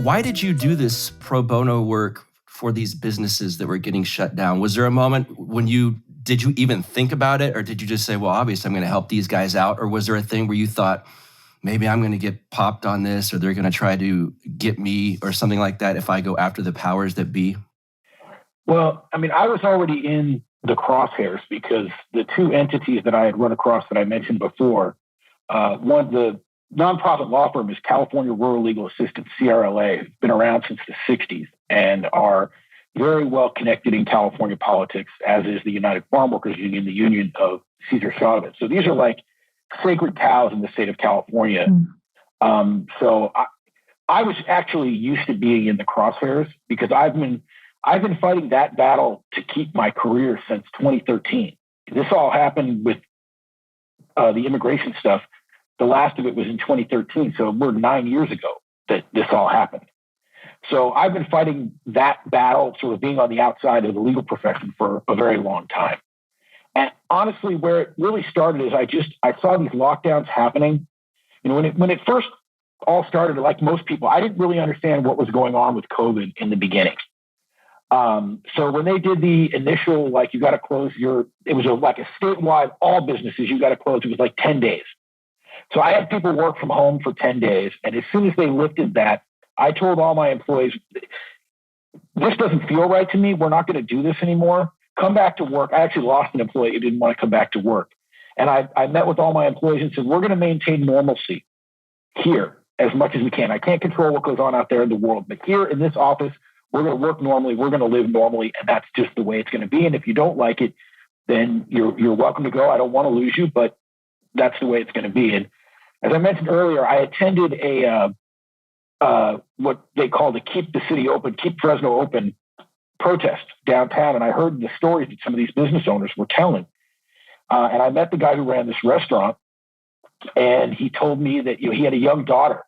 Why did you do this pro bono work for these businesses that were getting shut down? Was there a moment when did you even think about it? Or did you just say, well, obviously I'm going to help these guys out? Or was there a thing where you thought, maybe I'm going to get popped on this, or they're going to try to get me or something like that if I go after the powers that be? Well, I mean, I was already in the crosshairs because the two entities that I had run across that I mentioned before, the nonprofit law firm is California Rural Legal Assistance, CRLA, been around since the 60s and are very well connected in California politics, as is the United Farm Workers Union, the union of Cesar Chavez. So these are like sacred cows in the state of California. So I was actually used to being in the crosshairs because I've been fighting that battle to keep my career since 2013. This all happened with the immigration stuff. The last of it was in 2013. So we're 9 years ago that this all happened. So I've been fighting that battle, sort of being on the outside of the legal profession for a very long time. And honestly, where it really started is I saw these lockdowns happening. You know, when it first all started, like most people, I didn't really understand what was going on with COVID in the beginning. So when they did the initial, like, you got to close it was like a statewide, all businesses, you got to close. It was like 10 days. So I had people work from home for 10 days. And as soon as they lifted that, I told all my employees, this doesn't feel right to me. We're not going to do this anymore. Come back to work. I actually lost an employee who didn't want to come back to work. And I met with all my employees and said, we're going to maintain normalcy here as much as we can. I can't control what goes on out there in the world, but here in this office, we're going to work normally. We're going to live normally. And that's just the way it's going to be. And if you don't like it, then you're welcome to go. I don't want to lose you, but that's the way it's going to be. And as I mentioned earlier, I attended what they call the Keep the City Open, Keep Fresno Open protest downtown. And I heard the stories that some of these business owners were telling. And I met the guy who ran this restaurant, and he told me that he had a young daughter.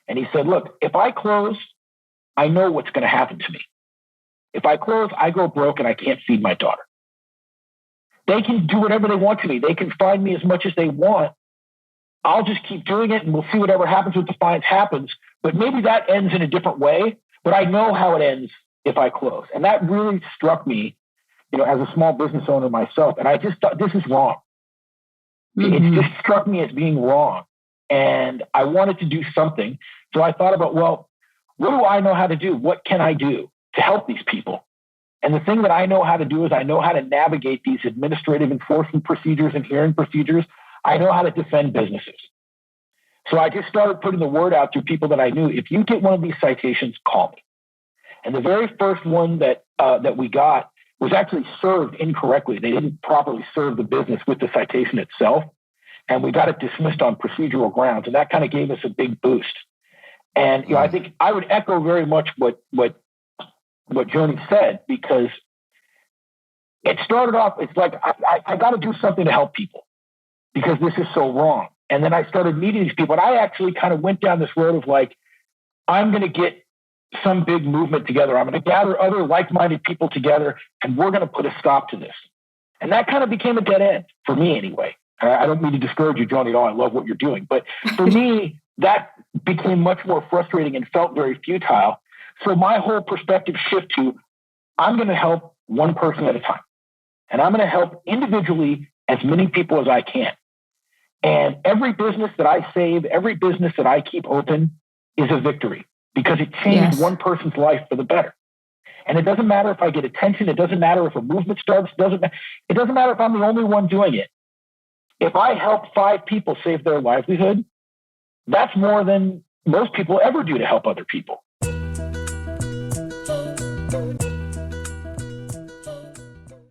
And he said, look, if I close, I know what's going to happen to me. If I close, I go broke and I can't feed my daughter. They can do whatever they want to me. They can fine me as much as they want. I'll just keep doing it, and we'll see whatever happens with the fines happens. But maybe that ends in a different way, but I know how it ends if I close. And that really struck me, as a small business owner myself. And I just thought, this is wrong. Mm-hmm. It just struck me as being wrong. And I wanted to do something. So I thought about, well, what do I know how to do? What can I do to help these people? And the thing that I know how to do is I know how to navigate these administrative enforcement procedures and hearing procedures. I know how to defend businesses. So I just started putting the word out to people that I knew. If you get one of these citations, call me. And the very first one that we got was actually served incorrectly. They didn't properly serve the business with the citation itself. And we got it dismissed on procedural grounds. And that kind of gave us a big boost. And I think I would echo very much what Joni said, because it started off, it's like, I got to do something to help people because this is so wrong. And then I started meeting these people. And I actually kind of went down this road of like, I'm going to get some big movement together. I'm going to gather other like-minded people together, and we're going to put a stop to this. And that kind of became a dead end for me anyway. I don't mean to discourage you, Joni, at all. I love what you're doing. But for me, that became much more frustrating and felt very futile. So my whole perspective shift to, I'm going to help one person at a time. And I'm going to help individually as many people as I can. And every business that I save, every business that I keep open is a victory because it changed one person's life for the better. And it doesn't matter if I get attention. It doesn't matter if a movement starts. It doesn't matter if I'm the only one doing it. If I help 5 people save their livelihood, that's more than most people ever do to help other people.